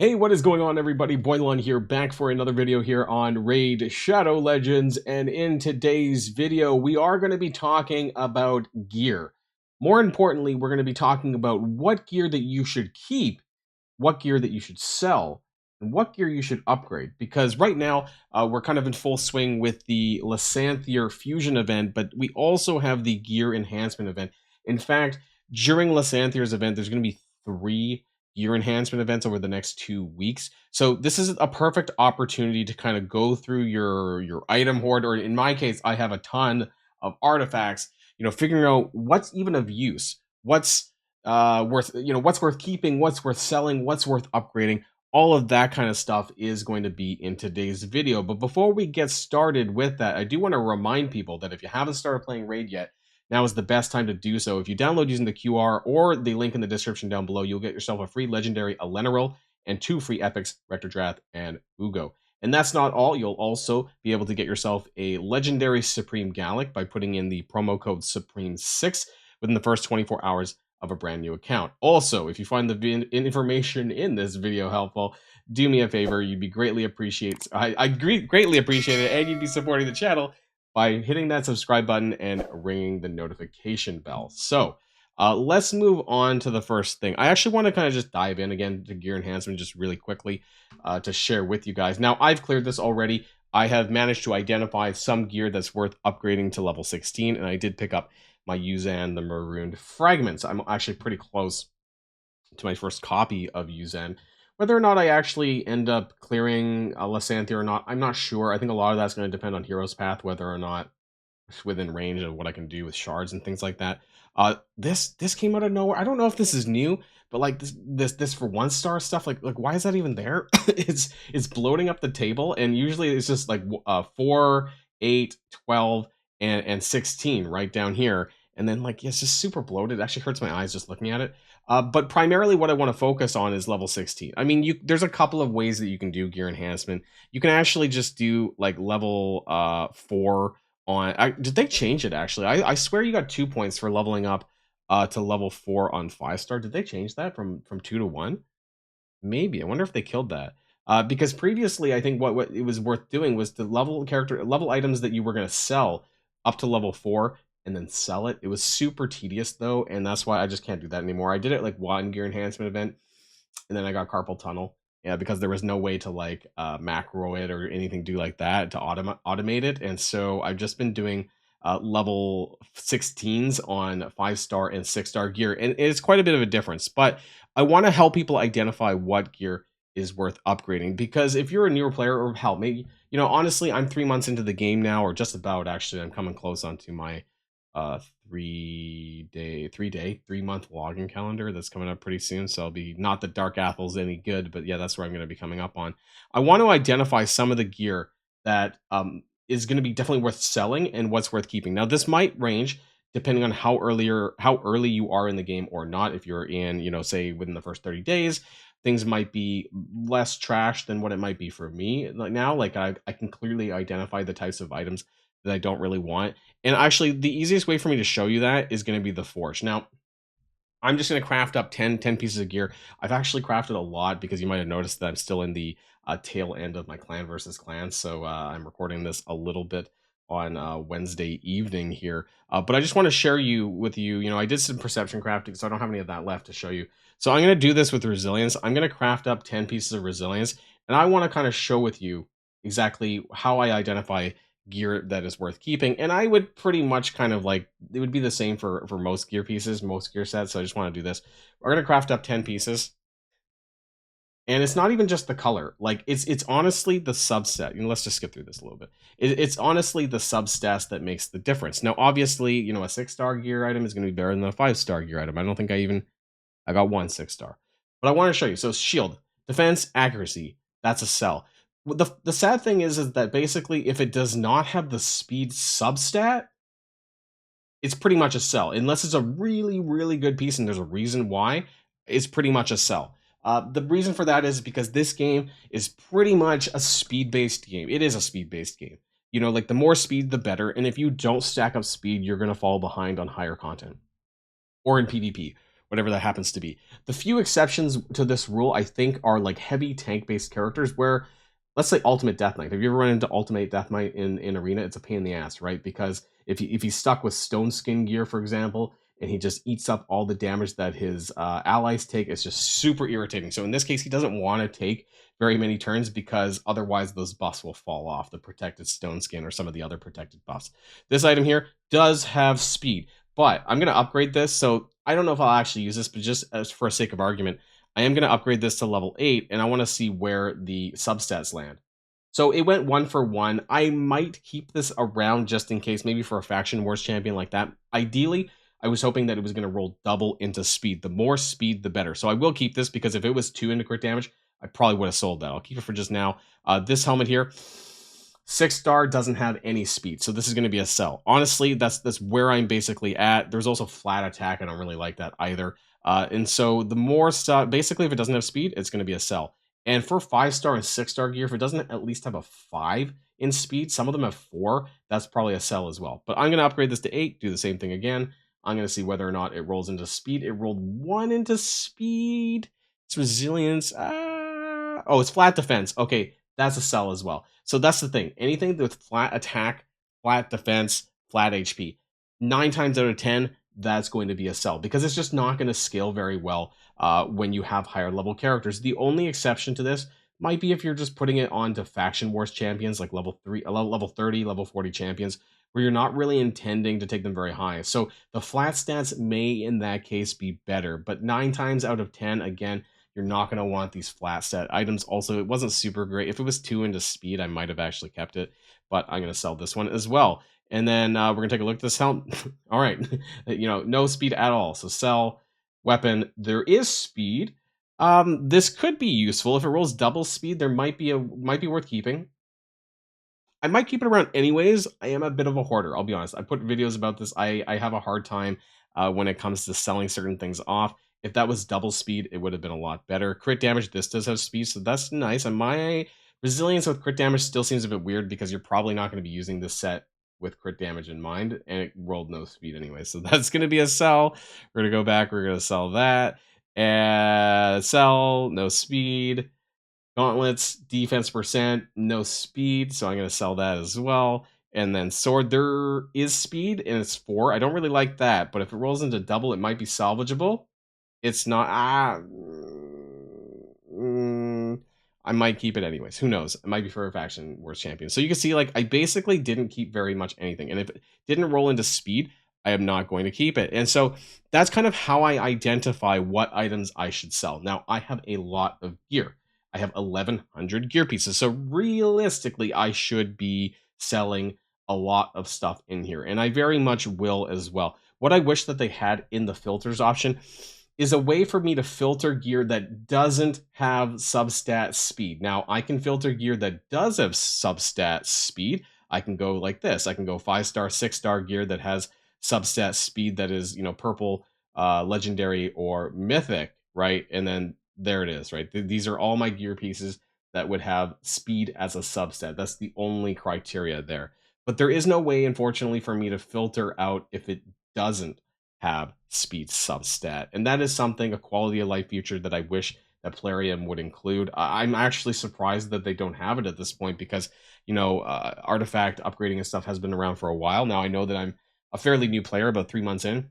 Hey, what is going on, everybody? Boilon here, back for another video here on Raid Shadow Legends. And in today's video, we are going to be talking about gear. More importantly, we're going to be talking about what gear that you should keep, what gear that you should sell, and what gear you should upgrade. Because right now, we're kind of in full swing with the Lysanthier Fusion event, but we also have the Gear Enhancement event. In fact, during Lysanthier's event, there's going to be 3 gear enhancement events over the next 2 weeks. So this is a perfect opportunity to kind of go through your item hoard, or in my case, I have a ton of artifacts, figuring out what's even of use, what's what's worth keeping, what's worth selling, what's worth upgrading. All of that kind of stuff is going to be in today's video. But before we get started with that, I do want to remind people that if you haven't started playing Raid yet, now is the best time to do so. If you download using the QR or the link in the description down below, you'll get yourself a free legendary Eleneril and 2 free epics, Rectordrath and Ugo. And that's not all. You'll also be able to get yourself a legendary Supreme Gallic by putting in the promo code Supreme6 within the first 24 hours of a brand new account. Also, if you find the information in this video helpful, do me a favor. You'd be greatly appreciated. I greatly appreciate it, and you'd be supporting the channel by hitting that subscribe button and ringing the notification bell. So let's move on to the first thing. I actually want to kind of just dive in again to gear enhancement just really quickly to share with you guys. Now, I've cleared this already. I have managed to identify some gear that's worth upgrading to level 16, and I did pick up my Yuzan, the Marooned Fragments. I'm actually pretty close to my first copy of Yuzan. Whether or not I actually end up clearing Lysanthier or not, I'm not sure. I think a lot of that's going to depend on Hero's Path, whether or not it's within range of what I can do with shards and things like that. This came out of nowhere. I don't know if this is new, but like this for 1-star stuff, like why is that even there? it's bloating up the table, and usually it's just like 4, 8, 12, and 16 right down here. And then like it's just super bloated. It actually hurts my eyes just looking at it. But primarily what I want to focus on is level 16. I mean, there's a couple of ways that you can do gear enhancement. You can actually just do like level 4 on. Did they change it actually? I swear you got 2 points for leveling up to level 4 on 5-star. Did they change that from 2 to 1? Maybe. I wonder if they killed that. Because previously, I think what it was worth doing was to level items that you were going to sell up to level 4 and then sell it. It was super tedious though, and that's why I just can't do that anymore. I did it like one gear enhancement event, and then I got Carpal Tunnel. Yeah, because there was no way to like macro it or anything do like that to automate it, and so I've just been doing level 16s on 5-star and 6-star gear, and it's quite a bit of a difference. But I want to help people identify what gear is worth upgrading, because if you're a newer player, or hell, maybe honestly, I'm 3 months into the game now, or just about. Actually, I'm coming close onto my 3-month login calendar that's coming up pretty soon. So I'll be, not that Dark Athel's any good, but yeah, that's where I'm going to be coming up on. I want to identify some of the gear that is going to be definitely worth selling and what's worth keeping. Now, this might range depending on how early you are in the game or not. If you're in, say within the first 30 days, things might be less trash than what it might be for me. Like now, like I can clearly identify the types of items that I don't really want. And actually, the easiest way for me to show you that is going to be the Forge. Now, I'm just going to craft up 10 pieces of gear. I've actually crafted a lot, because you might have noticed that I'm still in the tail end of my clan versus clan. So I'm recording this a little bit on Wednesday evening here. But I just want to share with you, I did some perception crafting, so I don't have any of that left to show you. So I'm going to do this with resilience. I'm going to craft up 10 pieces of resilience, and I want to kind of show with you exactly how I identify gear that is worth keeping. And I would pretty much kind of like, it would be the same for most gear pieces, most gear sets. So I just want to do this. We're going to craft up 10 pieces. And it's not even just the color. Like it's honestly the subset. Let's just skip through this a little bit. It's honestly the substats that makes the difference. Now, obviously, a 6-star gear item is going to be better than a 5-star gear item. I don't think I got one 6-star, but I want to show you. So shield, defense, accuracy, that's a sell. The sad thing is that basically, if it does not have the speed substat, it's pretty much a sell. Unless it's a really, really good piece, and there's a reason why, it's pretty much a sell. The reason for that is because this game is pretty much a speed-based game. It is a speed-based game. Like the more speed, the better. And if you don't stack up speed, you're going to fall behind on higher content or in PvP. whatever that happens to be. The few exceptions to this rule, I think, are like heavy tank-based characters where, let's say Ultimate Death Knight. Have you ever run into Ultimate Death Knight in Arena? It's a pain in the ass, right? Because if he's stuck with Stone Skin gear, for example, and he just eats up all the damage that his allies take, it's just super irritating. So in this case, he doesn't want to take very many turns because otherwise those buffs will fall off, the protected Stone Skin or some of the other protected buffs. This item here does have speed, but I'm going to upgrade this. So I don't know if I'll actually use this, but just as for sake of argument, I am going to upgrade this to level 8, and I want to see where the substats land. So it went 1 for 1. I might keep this around just in case, maybe for a Faction Wars champion like that. Ideally, I was hoping that it was going to roll double into speed. The more speed, the better. So I will keep this because if it was 2 into crit damage, I probably would have sold that. I'll keep it for just now. This helmet here, 6-star, doesn't have any speed, so this is going to be a sell. Honestly, that's where I'm basically at. There's also flat attack. I don't really like that either. And so the more stuff, basically, if it doesn't have speed, it's going to be a sell. And for 5-star and 6-star gear, if it doesn't at least have a 5 in speed, some of them have 4, that's probably a sell as well. But I'm going to upgrade this to 8, do the same thing again. I'm going to see whether or not it rolls into speed. It rolled 1 into speed. It's resilience. Oh, it's flat defense. Okay, that's a sell as well. So that's the thing. Anything with flat attack, flat defense, flat HP, 9 times out of 10, that's going to be a sell because it's just not going to scale very well when you have higher level characters. The only exception to this might be if you're just putting it onto Faction Wars champions like level 30, level 40 champions, where you're not really intending to take them very high. So the flat stats may in that case be better, but 9 times out of 10, again, you're not going to want these flat stat items. Also, it wasn't super great. If it was 2 into speed, I might have actually kept it, but I'm going to sell this one as well. And then we're going to take a look at this helmet. All right, no speed at all. So sell, weapon. There is speed. This could be useful. If it rolls double speed, there might be worth keeping. I might keep it around anyways. I am a bit of a hoarder, I'll be honest. I put videos about this. I have a hard time when it comes to selling certain things off. If that was double speed, it would have been a lot better. Crit damage, this does have speed, so that's nice. And my resilience with crit damage still seems a bit weird because you're probably not going to be using this set with crit damage in mind, and it rolled no speed anyway. So that's going to be a sell. We're going to go back. We're going to sell that. And sell, no speed. Gauntlets, defense percent, no speed, so I'm going to sell that as well. And then sword, there is speed, and it's 4. I don't really like that, but if it rolls into double, it might be salvageable. It's not. I might keep it anyways. Who knows? It might be for a Faction Wars champion. So you can see, like, I basically didn't keep very much anything. And if it didn't roll into speed, I am not going to keep it. And so that's kind of how I identify what items I should sell. Now, I have a lot of gear. I have 1,100 gear pieces. So realistically, I should be selling a lot of stuff in here. And I very much will as well. What I wish that they had in the filters option is a way for me to filter gear that doesn't have substat speed. Now, I can filter gear that does have substat speed. I can go like this. I can go 5-star, 6-star gear that has substat speed that is, purple, legendary, or mythic, right? And then there it is, right? These are all my gear pieces that would have speed as a substat. That's the only criteria there. But there is no way, unfortunately, for me to filter out if it doesn't have speed substat. And that is something, a quality of life feature that I wish that Plarium would include. I'm actually surprised that they don't have it at this point because, artifact upgrading and stuff has been around for a while. Now, I know that I'm a fairly new player, about 3 months in.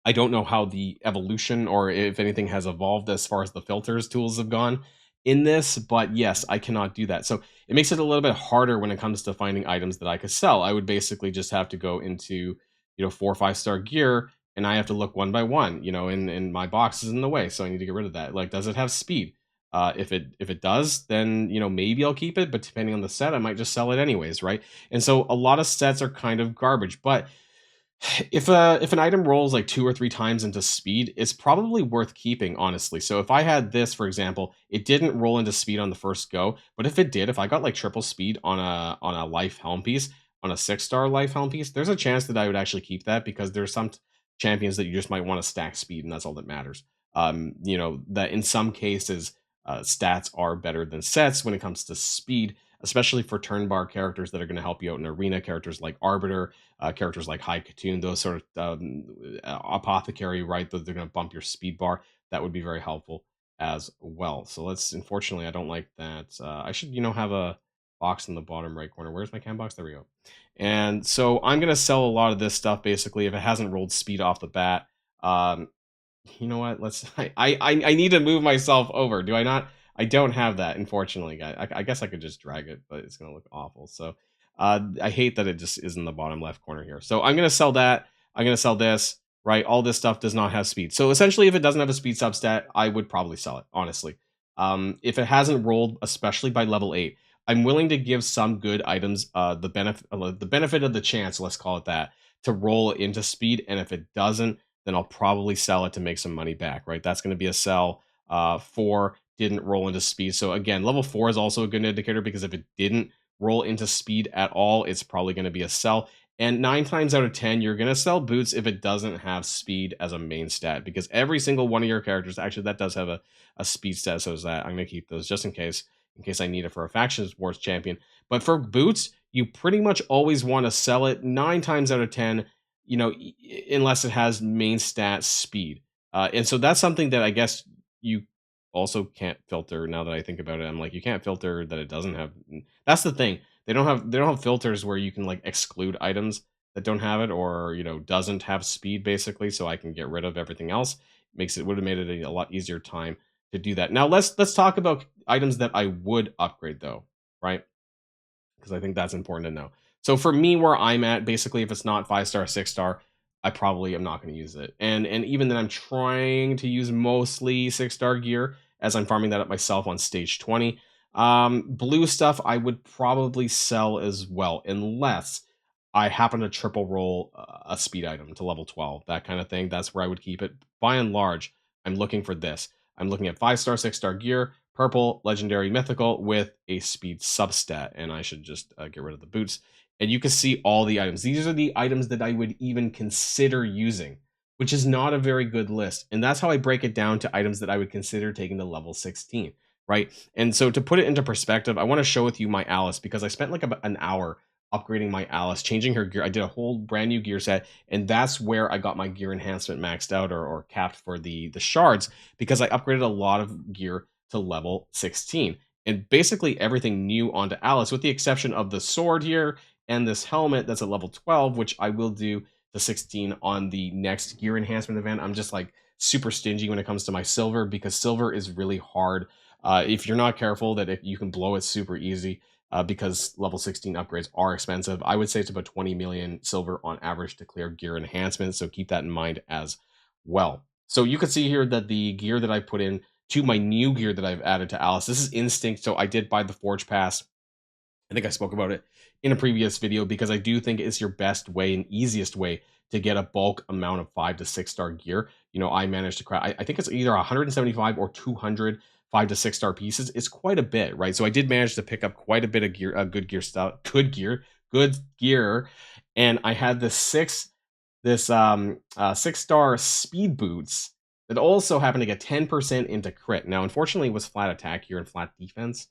I don't know how the evolution or if anything has evolved as far as the filters tools have gone in this, but yes, I cannot do that. So it makes it a little bit harder when it comes to finding items that I could sell. I would basically just have to go into, 4 or 5-star gear, and I have to look one by one, and my box is in the way, so I need to get rid of that. Like, does it have speed? If it does, then, maybe I'll keep it, but depending on the set, I might just sell it anyways, right? And so a lot of sets are kind of garbage, but if an item rolls like 2 or 3 times into speed, it's probably worth keeping, honestly. So if I had this, for example, it didn't roll into speed on the first go, but if it did, if I got like triple speed on a life helm piece, on a 6-star life helm piece, there's a chance that I would actually keep that because there's some champions that you just might want to stack speed, and that's all that matters. That in some cases, stats are better than sets when it comes to speed. especially for turn bar characters that are going to help you out in arena, characters like Arbiter, characters like High Katoon, those sort of Apothecary, right? Those they're going to bump your speed bar. That would be very helpful as well. So let's, unfortunately, I don't like that. I should, have a box in the bottom right corner. Where's my cam box? There we go. And so I'm going to sell a lot of this stuff basically if it hasn't rolled speed off the bat. Um, you know what? Let's. I need to move myself over. Do I not? I don't have that, unfortunately, guys. I guess I could just drag it, but it's gonna look awful. So, I hate that it just is in the bottom left corner here. So I'm gonna sell that. I'm gonna sell this. Right, all this stuff does not have speed. So essentially, if it doesn't have a speed substat, I would probably sell it. Honestly, if it hasn't rolled, especially by level 8, I'm willing to give some good items the benefit of the chance. Let's call it that, to roll into speed. And if it doesn't, then I'll probably sell it to make some money back, right? That's going to be a sell. 4 didn't roll into speed. So again, level 4 is also a good indicator because if it didn't roll into speed at all, it's probably going to be a sell. And 9 times out of 10, you're going to sell boots if it doesn't have speed as a main stat, because every single one of your characters, actually that does have a speed stat. So is that. I'm going to keep those just in case I need it for a Factions Wars champion. But for boots, you pretty much always want to sell it 9 times out of 10, unless it has main stat speed. And so that's something that I guess you also can't filter. Now that I think about it, I'm like, you can't filter that it doesn't have. That's the thing. They don't have filters where you can like exclude items that don't have it, or doesn't have speed basically. So I can get rid of everything else. Would have made it a lot easier time to do that. Now let's talk about items that I would upgrade though, right? Because I think that's important to know. So for me, where I'm at, basically, if it's not 5-star, 6-star, I probably am not going to use it. And even then, I'm trying to use mostly 6-star gear as I'm farming that up myself on stage 20. Blue stuff I would probably sell as well, unless I happen to triple roll a speed item to level 12, that kind of thing. That's where I would keep it. By and large, I'm looking for this. I'm looking at 5-star, 6-star gear, purple, legendary, mythical with a speed substat, and I should just get rid of the boots. And you can see all the items. These are the items that I would even consider using, which is not a very good list. And that's how I break it down to items that I would consider taking to level 16, right? And so to put it into perspective, I want to show with you my Alice, because I spent like about an hour upgrading my Alice, changing her gear. I did a whole brand new gear set, and that's where I got my gear enhancement maxed out or capped for the shards, because I upgraded a lot of gear to level 16. And basically everything new onto Alice, with the exception of the sword here and this helmet that's at level 12, which I will do to 16 on the next gear enhancement event. I'm just like super stingy when it comes to my silver, because silver is really hard. If you're not careful, that if you can blow it super easy, because level 16 upgrades are expensive. I would say it's about 20 million silver on average to clear gear enhancements, so keep that in mind as well. So you can see here that the gear that I put in to my new gear that I've added to Alice, this is Instinct, so I did buy the Forge Pass. I think I spoke about it in a previous video, because I do think it's your best way and easiest way to get a bulk amount of 5 to 6-star gear. I managed to craft, I think it's either 175 or 200 5 to 6-star pieces. It's quite a bit, right? So I did manage to pick up quite a bit of gear, good gear stuff, good gear. And I had this 6-star speed boots that also happened to get 10% into crit. Now, unfortunately, it was flat attack here and flat defense,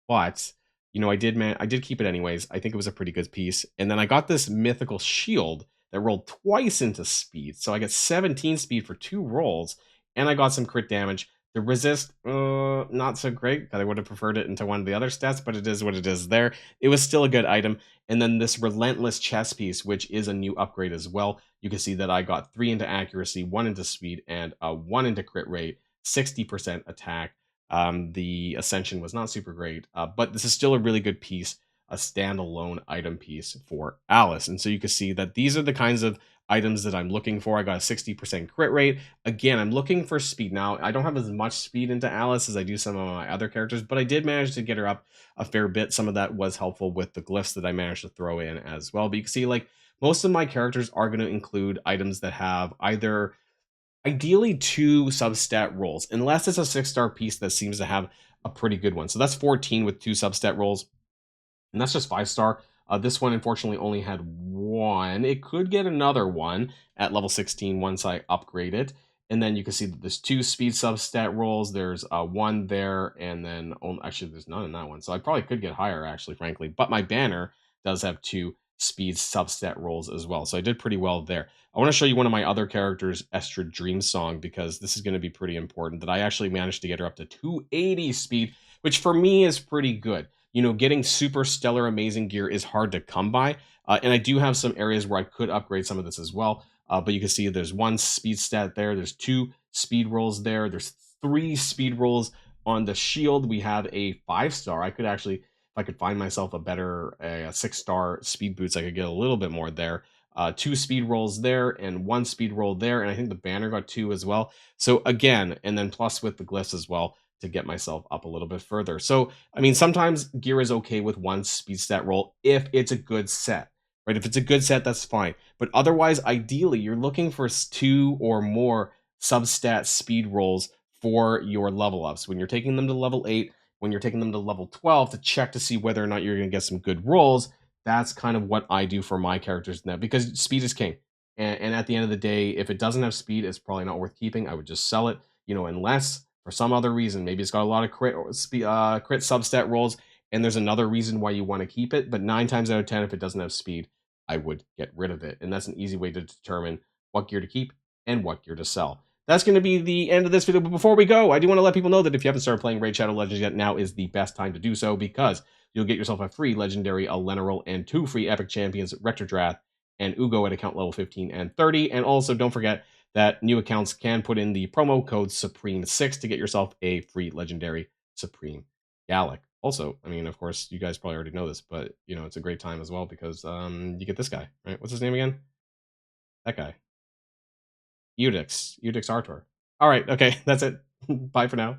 but I did keep it anyways. I think it was a pretty good piece. And then I got this mythical shield that rolled twice into speed, so I got 17 speed for 2 rolls, and I got some crit damage. The resist, not so great, because I would have preferred it into one of the other stats, but it is what it is there. It was still a good item. And then this relentless chest piece, which is a new upgrade as well. You can see that I got 3 into accuracy, 1 into speed, and 1 into crit rate, 60% attack. The ascension was not super great, but this is still a really good piece, a standalone item piece for Alice. And so you can see that these are the kinds of items that I'm looking for. I got a 60% crit rate. Again, I'm looking for speed. Now, I don't have as much speed into Alice as I do some of my other characters, but I did manage to get her up a fair bit. Some of that was helpful with the glyphs that I managed to throw in as well. But you can see, like, most of my characters are going to include items that have either ideally 2 substat rolls, unless it's a 6-star piece that seems to have a pretty good one. So that's 14 with 2 substat rolls, and that's just 5-star. This one, unfortunately, only had 1. It could get another one at level 16 once I upgrade it. And then you can see that there's 2 speed substat rolls. There's 1 there, and then actually there's none in that one. So I probably could get higher, actually, frankly. But my banner does have 2 speed substat rolls as well. So I did pretty well there. I want to show you one of my other characters, Estra Dream Song, because this is going to be pretty important. That I actually managed to get her up to 280 speed, which for me is pretty good. You know, getting super stellar amazing gear is hard to come by. And I do have some areas where I could upgrade some of this as well. But you can see there's 1 speed stat there. There's 2 speed rolls there. There's 3 speed rolls on the shield. We have a 5-star. I could actually, if I could find myself a better 6-star speed boots, I could get a little bit more there. 2 speed rolls there and 1 speed roll there. And I think the banner got 2 as well. So again, and then plus with the glyphs as well to get myself up a little bit further. So, I mean, sometimes gear is okay with 1 speed stat roll if it's a good set. Right? If it's a good set, that's fine. But otherwise, ideally, you're looking for 2 or more substat speed rolls for your level ups. When you're taking them to level 8, when you're taking them to level 12 to check to see whether or not you're going to get some good rolls, that's kind of what I do for my characters now, because speed is king. And at the end of the day, if it doesn't have speed, it's probably not worth keeping. I would just sell it, you know, unless for some other reason, maybe it's got a lot of crit substat rolls, and there's another reason why you want to keep it. But 9 times out of 10, if it doesn't have speed, I would get rid of it. And that's an easy way to determine what gear to keep and what gear to sell. That's going to be the end of this video. But before we go, I do want to let people know that if you haven't started playing Raid Shadow Legends yet, now is the best time to do so, because you'll get yourself a free Legendary Eleneral and 2 free Epic Champions, Rectordrath and Ugo at account level 15 and 30. And also don't forget that new accounts can put in the promo code Supreme6 to get yourself a free Legendary Supreme Gallic. Also, I mean, of course, you guys probably already know this, but, you know, it's a great time as well because you get this guy, right? What's his name again? That guy. Udix Artor. All right, okay, that's it. Bye for now.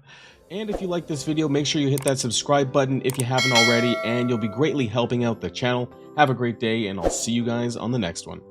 And if you like this video, make sure you hit that subscribe button if you haven't already, and you'll be greatly helping out the channel. Have a great day, and I'll see you guys on the next one.